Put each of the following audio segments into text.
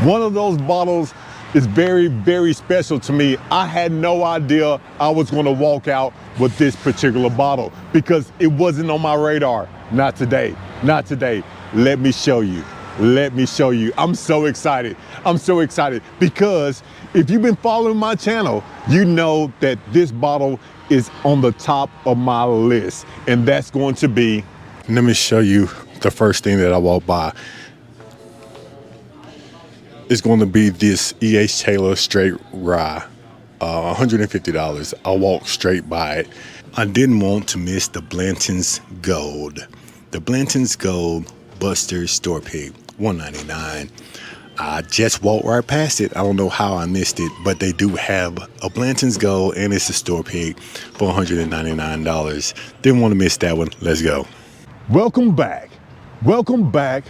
One of those bottles is very, very special to me. I had no idea I was gonna walk out with this particular bottle because it wasn't on my radar. Not today, not today. Let me show you. Let me show you. I'm so excited. I'm so excited because if you've been following my channel, you know that this bottle is on the top of my list, and that's going to be, let me show you the first thing that I walk by. It's going to be this E.H. Taylor Straight Rye, $150. I walked straight by it. I didn't want to miss the Blanton's Gold. The Blanton's Gold Buster's Store Pick, $1.99. I just walked right past it. I don't know how I missed it, but they do have a Blanton's Gold and it's a store pick for $199. Didn't want to miss that one. Let's go. Welcome back. Welcome back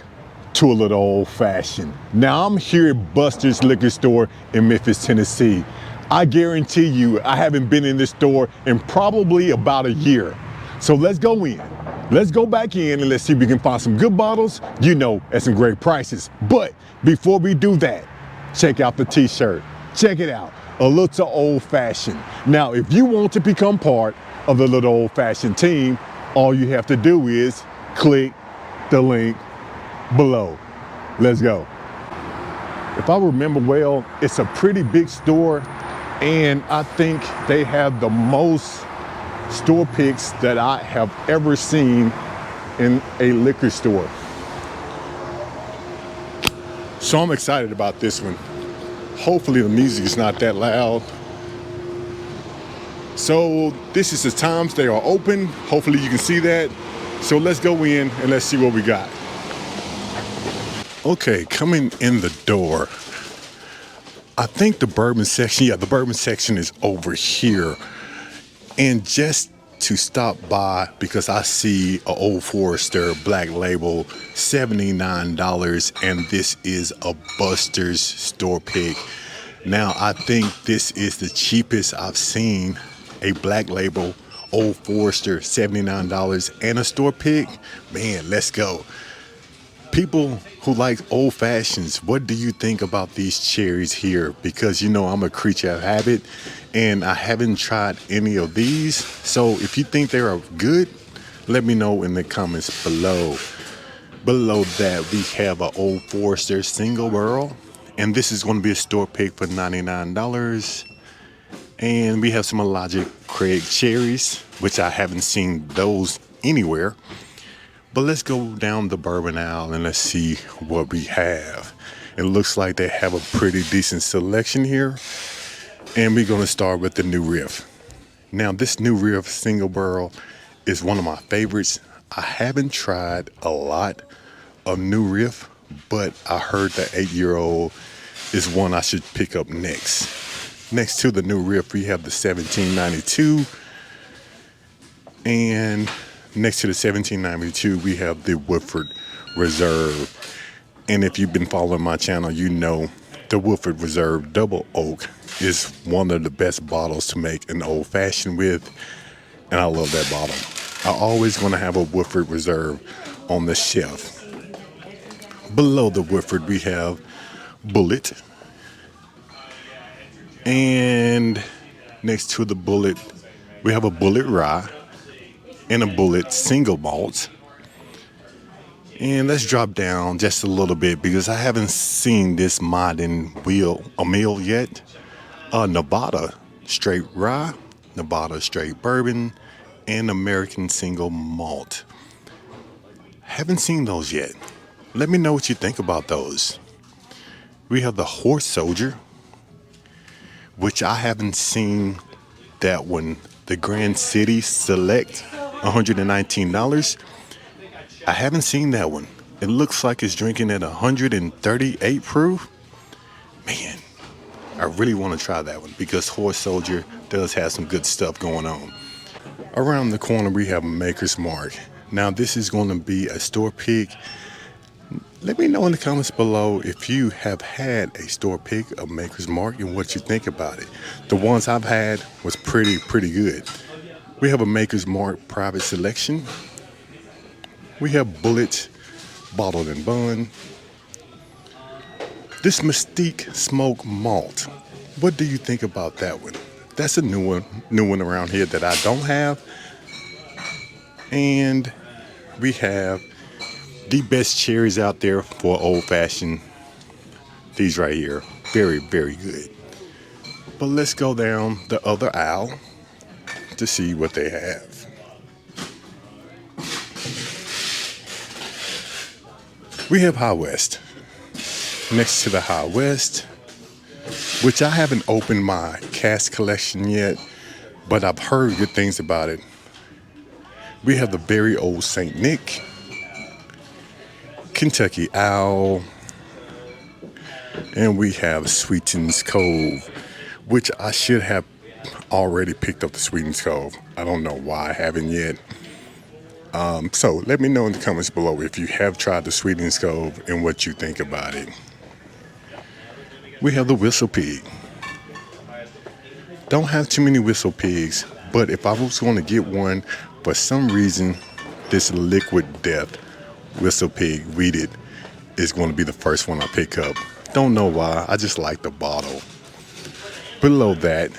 to A Little Old Fashioned. Now I'm here at Buster's Liquor Store in Memphis, Tennessee. I guarantee you I haven't been in this store in probably about a year. So let's go in. Let's go back in and let's see if we can find some good bottles, you know, at some great prices. But before we do that, check out the t-shirt. Check it out, A Little Old Fashioned. Now, if you want to become part of the Little Old Fashioned team, all you have to do is click the link below. Let's go. If I remember well, it's a pretty big store, and I think they have the most store picks that I have ever seen in a liquor store. So I'm excited about this one. Hopefully the music is not that loud. So this is the times they are open. Hopefully you can see that. So let's go in and let's see what we got. Okay, coming in the door, I think the bourbon section, the bourbon section is over here. And just to stop by, because I see an Old Forester Black Label, $79, and this is a Buster's store pick. Now, I think this is the cheapest I've seen a Black Label Old Forester, $79, and a store pick. Man, let's go. People who like old fashions, what do you think about these cherries here? Because you know I'm a creature of habit and I haven't tried any of these. So if you think they are good, let me know in the comments below. Below that, we have an Old Forester single barrel, and this is going to be a store pick for $99. And we have some Elijah Craig cherries, which I haven't seen those anywhere. But let's go down the bourbon aisle and let's see what we have. It looks like they have a pretty decent selection here. And we're going to start with the New Riff. Now, this New Riff single barrel is one of my favorites. I haven't tried a lot of New Riff, but I heard the 8-year-old is one I should pick up next. Next to the New Riff, we have the 1792. And next to the 1792, we have the Woodford Reserve. And if you've been following my channel, you know the Woodford Reserve Double Oak is one of the best bottles to make an old fashioned with. And I love that bottle. I always going to have a Woodford Reserve on the shelf. Below the Woodford, we have Bullet. And next to the Bullet, we have a Bullet Rye and a Bullet single malt. And let's drop down just a little bit because I haven't seen this modern meal yet. Nevada Straight Rye, Nevada Straight Bourbon, and American Single Malt. Haven't seen those yet. Let me know what you think about those. We have the Horse Soldier, which I haven't seen that one. The Grand City Select, $119. I haven't seen that one. It looks like it's drinking at 138 proof. Man, I really want to try that one because Horse Soldier does have some good stuff going on. Around the corner, we have Maker's Mark. Now, this is going to be a store pick. Let me know in the comments below if you have had a store pick of Maker's Mark and what you think about it. The ones I've had was pretty good. We have a Maker's Mark private selection. We have Bullet Bottled and Bond. This Mystique Smoke Malt. What do you think about that one? That's a new one around here that I don't have. And we have the best cherries out there for old fashioned. These right here, very, very good. But let's go down the other aisle to see what they have. We have High West. Next to the High West, which I haven't opened my cask collection yet, but I've heard good things about it. We have the very old St. Nick, Kentucky Owl, and we have Sweetens Cove, which I should have already picked up the Sweetens Cove. I don't know why I haven't yet. So let me know in the comments below if you have tried the Sweetens Cove and what you think about it. We have the Whistle Pig. Don't have too many Whistle Pigs, but if I was going to get one, for some reason, this Liquid Death Whistle Pig weeded is going to be the first one I pick up. Don't know why, I just like the bottle. Below that,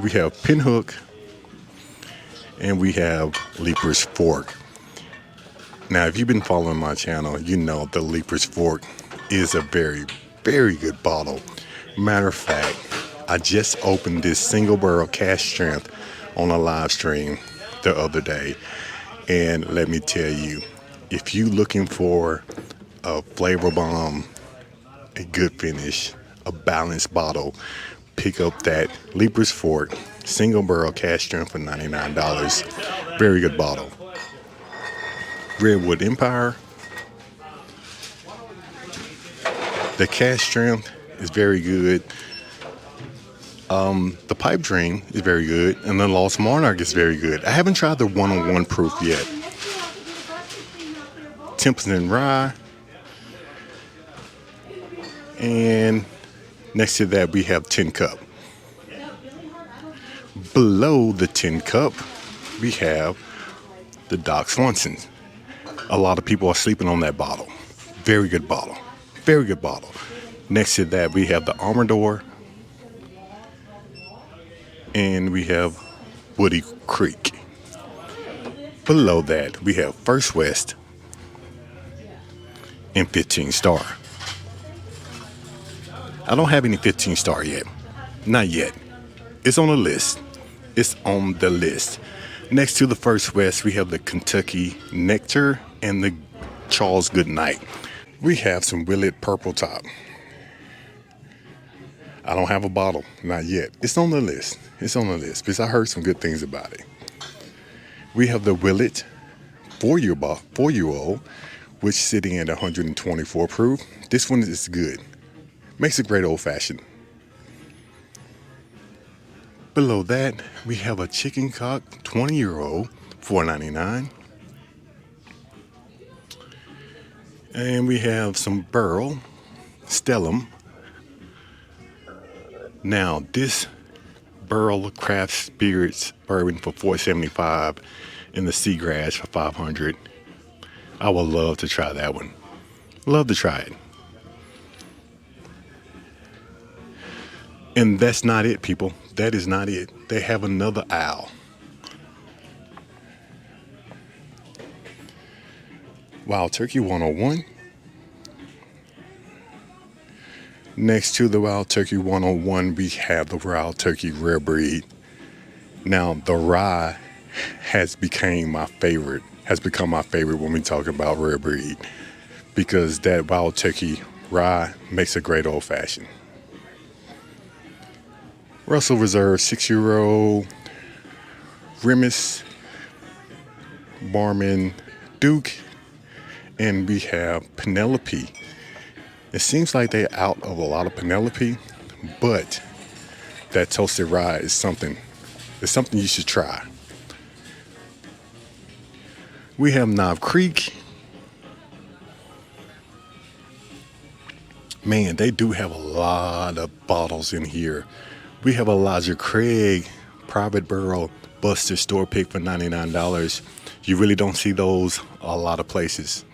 we have Pinhook and we have Leaper's Fork. Now, if you've been following my channel, you know the Leaper's Fork is a very, very good bottle. Matter of fact, I just opened this single barrel cask strength on a live stream the other day. And let me tell you, if you're looking for a flavor bomb, a good finish, a balanced bottle, pick up that Leaper's Fork single barrel cask strength for $99. Very good bottle. Redwood Empire. The cask strength is very good. The Pipe Dream is very good, and the Lost Monarch is very good. I haven't tried the 101 proof yet. Templeton Rye, and next to that we have Tin Cup. Below the Tin Cup, we have the Doc Swanson. A lot of people are sleeping on that bottle. Very good bottle. Very good bottle. Next to that, we have the Amador. And we have Woody Creek. Below that, we have First West and 15 Star. I don't have any 15 Star yet. Not yet. It's on the list. It's on the list. Next to the First West, we have the Kentucky Nectar and the Charles Goodnight. We have some Willet Purple Top. I don't have a bottle, not yet. It's on the list. It's on the list because I heard some good things about it. We have the Willet 4-year-old, which is sitting at 124 proof. This one is good. Makes a great old fashioned. Below that, we have a Chicken Cock 20-year-old, $4.99. And we have some Burl Stellum. Now, this Burl Craft Spirits bourbon for $4.75 and the Seagrass for $500. I would love to try that one. Love to try it. And that's not it, people. That is not it. They have another aisle. Wild Turkey 101. Next to the Wild Turkey 101, we have the Wild Turkey Rare Breed. Now, the rye has become my favorite when we talk about rare breed, because that Wild Turkey rye makes a great old fashioned. Russell Reserve 6-year-old, Remus, Barman, Duke, and we have Penelope. It seems like they're out of a lot of Penelope, but that toasted rye is something. It's something you should try. We have Knob Creek. Man, they do have a lot of bottles in here. We have Elijah Craig Private Barrel Buster Store Pick for $99. You really don't see those a lot of places.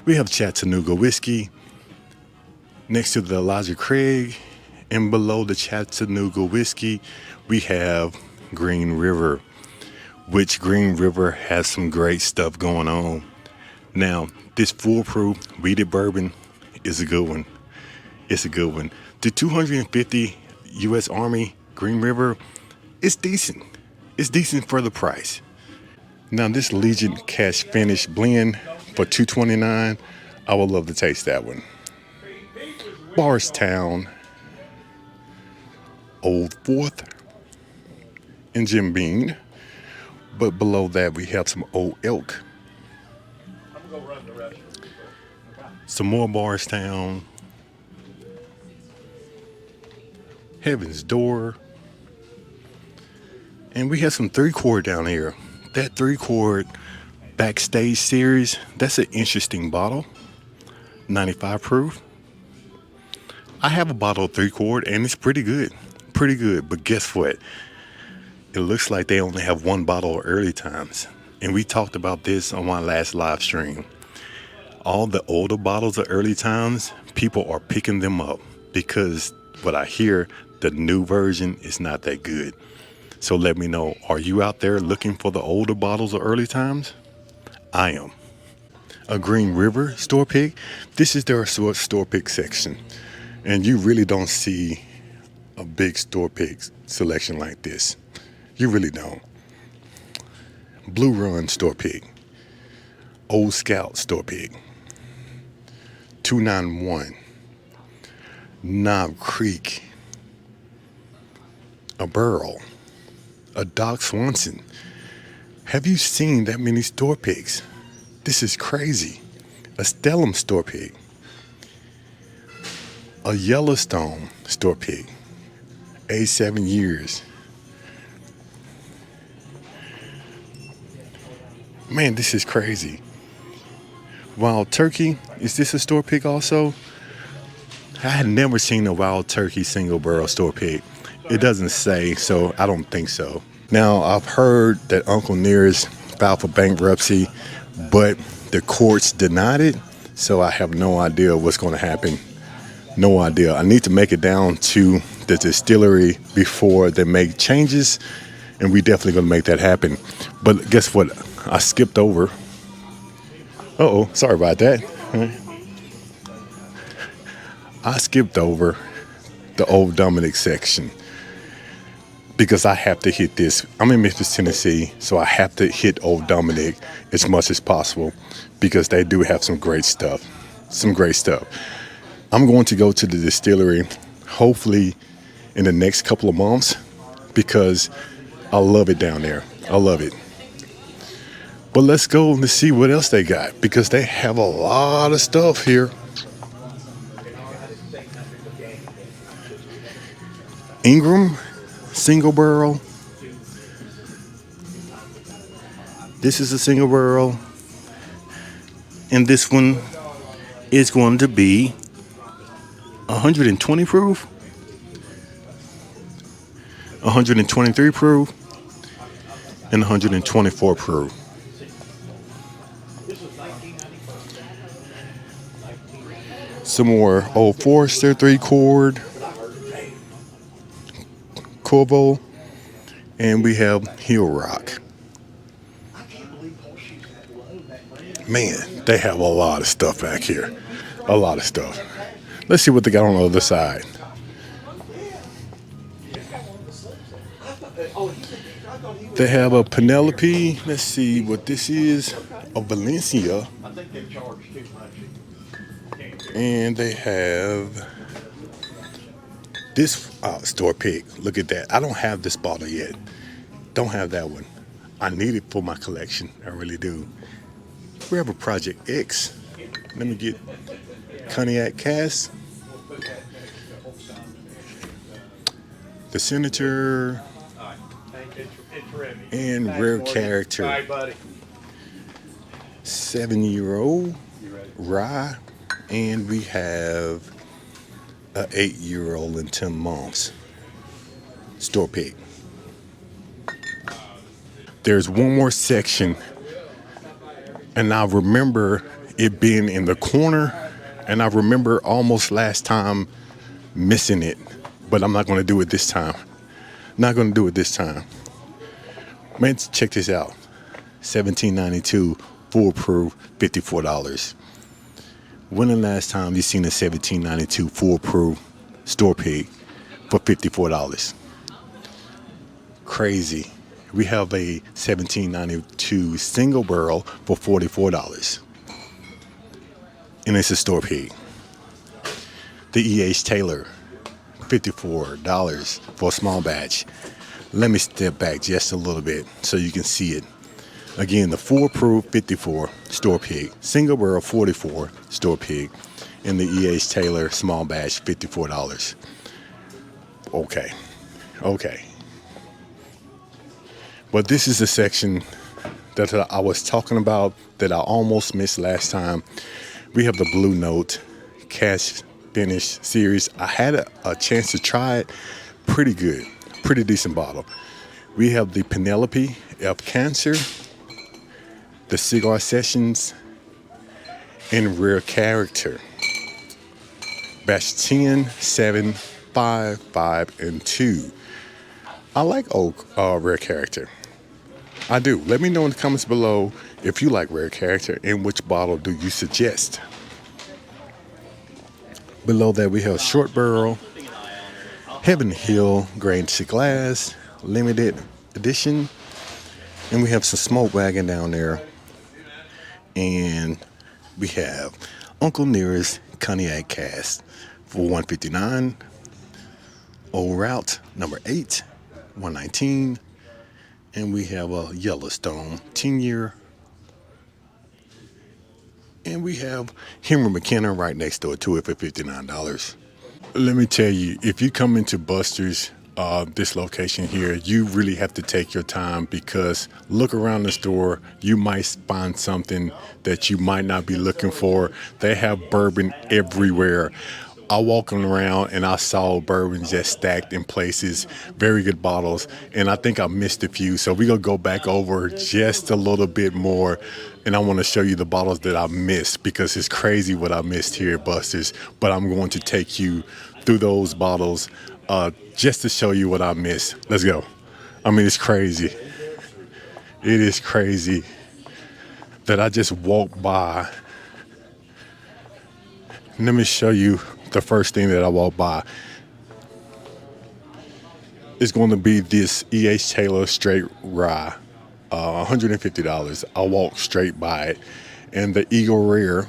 We have Chattanooga whiskey next to the Elijah Craig, and below the Chattanooga whiskey, we have Green River, which Green River has some great stuff going on. Now, this foolproof weeded bourbon is a good one. It's a good one. The 250 U.S. Army Green River is decent. It's decent for the price. Now, this Legion Cash Finish blend for $229, I would love to taste that one. Barstown, Old Fourth, and Jim Beam. But below that, we have some Old Elk. Some more Barstown. Heaven's Door. And we have some 3-quart down here. That 3-quart Backstage Series, that's an interesting bottle. 95 proof. I have a bottle of 3-quart and it's pretty good. Pretty good. But guess what? It looks like they only have one bottle of Early Times. And we talked about this on my last live stream. All the older bottles of Early Times, people are picking them up because what I hear, the new version is not that good. So let me know, are you out there looking for the older bottles of Early Times? I am. A Green River store pick. This is their store pick section. And you really don't see a big store pick selection like this. You really don't. Blue Run store pick. Old Scout store pick. 291. Knob Creek. A Burl. A Doc Swanson. Have you seen that many store picks? This is crazy. A Stellum store pick. A Yellowstone store pick. 87 years. Man, this is crazy. Wild Turkey. Is this a store pick also? I had never seen a Wild Turkey single barrel store pick. It doesn't say, so I don't think so. Now, I've heard that Uncle Nearest filed for bankruptcy, but the courts denied it, so I have no idea what's going to happen. No idea. I need to make it down to the distillery before they make changes, and we definitely going to make that happen. But guess what? I skipped over. Uh-oh, sorry about that. I skipped over the Old Dominic section because I have to hit this. I'm in Memphis, Tennessee, so I have to hit Old Dominic as much as possible because they do have some great stuff. Some great stuff. I'm going to go to the distillery hopefully in the next couple of months because I love it down there. I love it. But let's go and see what else they got because they have a lot of stuff here. Ingram, single barrel. This is a single barrel. And this one is going to be 120 proof, 123 proof, and 124 proof. Some more Old Forester 3-quart, Corvo, and we have Hill Rock. Man, they have a lot of stuff back here. A lot of stuff. Let's see what they got on the other side. They have a Penelope. Let's see what this is. A Valencia. And they have this store pick. Look at that. I don't have this bottle yet. Don't have that one. I need it for my collection. I really do. We have a Project X. Let me get Cognac Cask. The Senator. And Rare Character. 7-year-old rye. And we have an 8-year-old in 10 months. Store pick. There's one more section. And I remember it being in the corner, and I remember almost last time missing it, but I'm not going to do it this time. Not going to do it this time. Man, check this out. $17.92 foolproof, $54. When the last time you seen a $17.92 foolproof store pig for $54? Crazy. We have a $17.92 single barrel for $44. And it's a store pig. The E.H. Taylor, $54 for a small batch. Let me step back just a little bit so you can see it. Again, the foolproof 54 store pig, single barrel 44 store pig, and the E.H. Taylor small batch $54. Okay. But this is the section that I was talking about that I almost missed last time. We have the Blue Note Cash Finish series. I had a chance to try it. Pretty good. Pretty decent bottle. We have the Penelope F. Cancer, the Cigar Sessions, and Rare Character. Batch 10, 7, 5, 5, and 2. I like Rare Character. I do. Let me know in the comments below if you like Rare Character and which bottle do you suggest. Below that we have Short Barrel, Heaven Hill Grain to Glass, limited edition. And we have some Smoke Wagon down there. And we have Uncle Nearest Cognac Cask for $159. Old Route number 8, $119. And we have a Yellowstone 10-year. And we have Henry McKenna right next door to it for $59. Let me tell you, if you come into Buster's, this location here, you really have to take your time, because look around the store, you might find something that you might not be looking for. They have bourbon everywhere. I walking around and I saw bourbon just stacked in places, very good bottles, and I think I missed a few. So we're gonna go back over just a little bit more, and I want to show you the bottles that I missed, because it's crazy what I missed here at Buster's. But I'm going to take you through those bottles just to show you what I missed. Let's go. I mean, it's crazy. It is crazy that I just walked by. Let me show you the first thing that I walked by. It's going to be this E.H. Taylor straight rye, $150. I walked straight by it. And the Eagle Rare,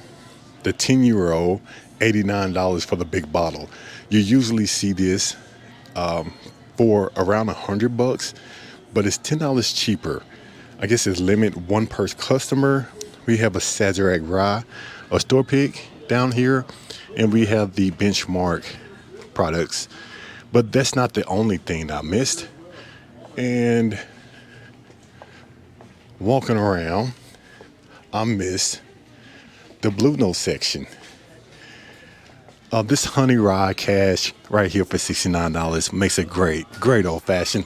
the 10-year-old, $89 for the big bottle. You usually see this for around $100, but it's $10 cheaper. I guess it's limit one per customer. We have a Sazerac rye, a store pick down here, and we have the Benchmark products. But that's not the only thing that I missed. And walking around, I missed the Blue Note section. This honey rye cash right here for $69 makes a great old fashioned.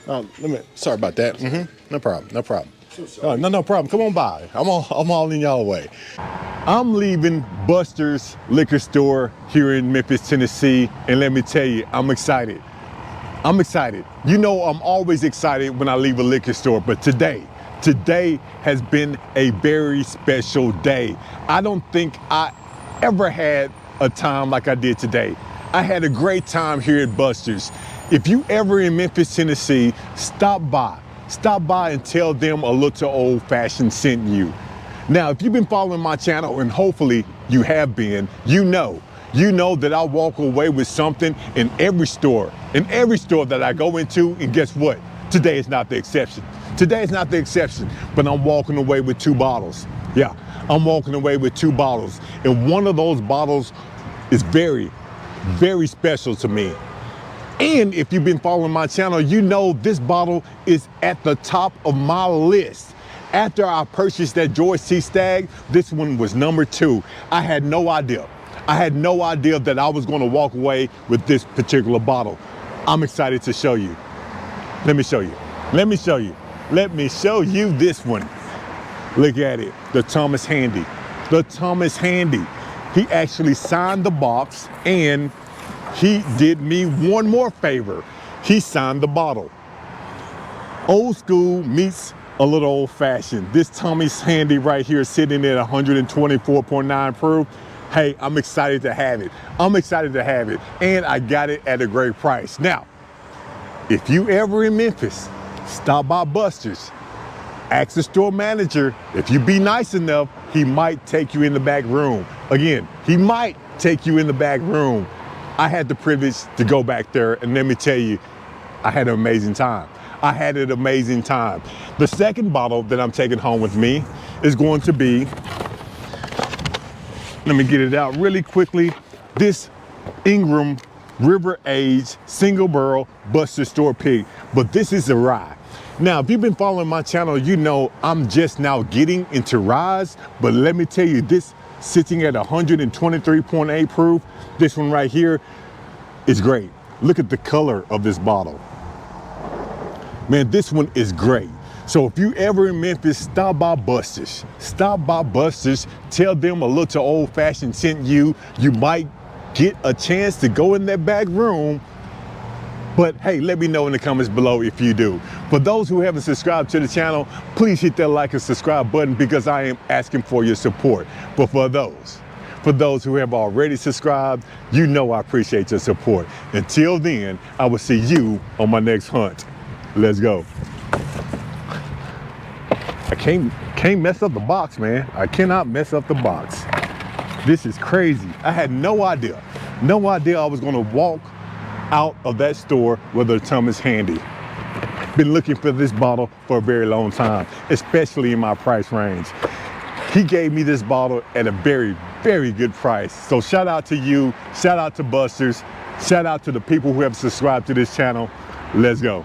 Sorry about that. No problem. No problem. Come on by. I'm all in y'all way. I'm leaving Buster's liquor store here in Memphis, Tennessee, and let me tell you, I'm excited. You know, I'm always excited when I leave a liquor store, but today has been a very special day. I don't think I ever had a time like I did today. I had a great time here at Buster's. If you ever in Memphis, Tennessee, stop by and tell them A Little Old Fashioned sent you. Now, if you've been following my channel, and hopefully you have been, you know that I walk away with something in every store that I go into, and guess what? Today is not the exception. But I'm walking away with 2 bottles. Yeah, I'm walking away with 2 bottles. And one of those bottles is very, very special to me. And if you've been following my channel, you know this bottle is at the top of my list. After I purchased that George C. Stagg, this one was number 2. I had no idea that I was going to walk away with this particular bottle. I'm excited to show you. Let me show you this one. Look at it, the Thomas Handy. the Thomas Handy. He actually signed the box, and he did me one more favor. He signed the bottle. Old school meets a little old fashioned. This Thomas Handy right here sitting at 124.9 proof. Hey, I'm excited to have it. I'm excited to have it. And I got it at a great price. Now, if you ever in Memphis, stop by Buster's. Ask the store manager. If you be nice enough, he might take you in the back room. Again, he might take you in the back room. I had the privilege to go back there, and let me tell you, I had an amazing time. I had an amazing time. The second bottle that I'm taking home with me is going to be, let me get it out really quickly, this Ingram River Aged Single Barrel Buster Store Pig. But this is a rye. Now, if you've been following my channel, you know I'm just now getting into ryes, but let me tell you, this sitting at 123.8 proof, this one right here is great. Look at the color of this bottle. Man, this one is great. So if you ever in Memphis, stop by Buster's. Stop by Buster's, tell them a little old fashioned sent you. You might get a chance to go in that back room. But hey, let me know in the comments below if you do. For those who haven't subscribed to the channel, please hit that like and subscribe button because I am asking for your support. But for those who have already subscribed, you know I appreciate your support. Until then, I will see you on my next hunt. Let's go. I can't mess up the box, man. I cannot mess up the box. This is crazy. I had no idea I was gonna walk out of that store with a Thomas Handy. Been looking for this bottle for a very long time, especially in my price range. He gave me this bottle at a very, very good price. So shout out to you, shout out to Buster's, shout out to the people who have subscribed to this channel. Let's go.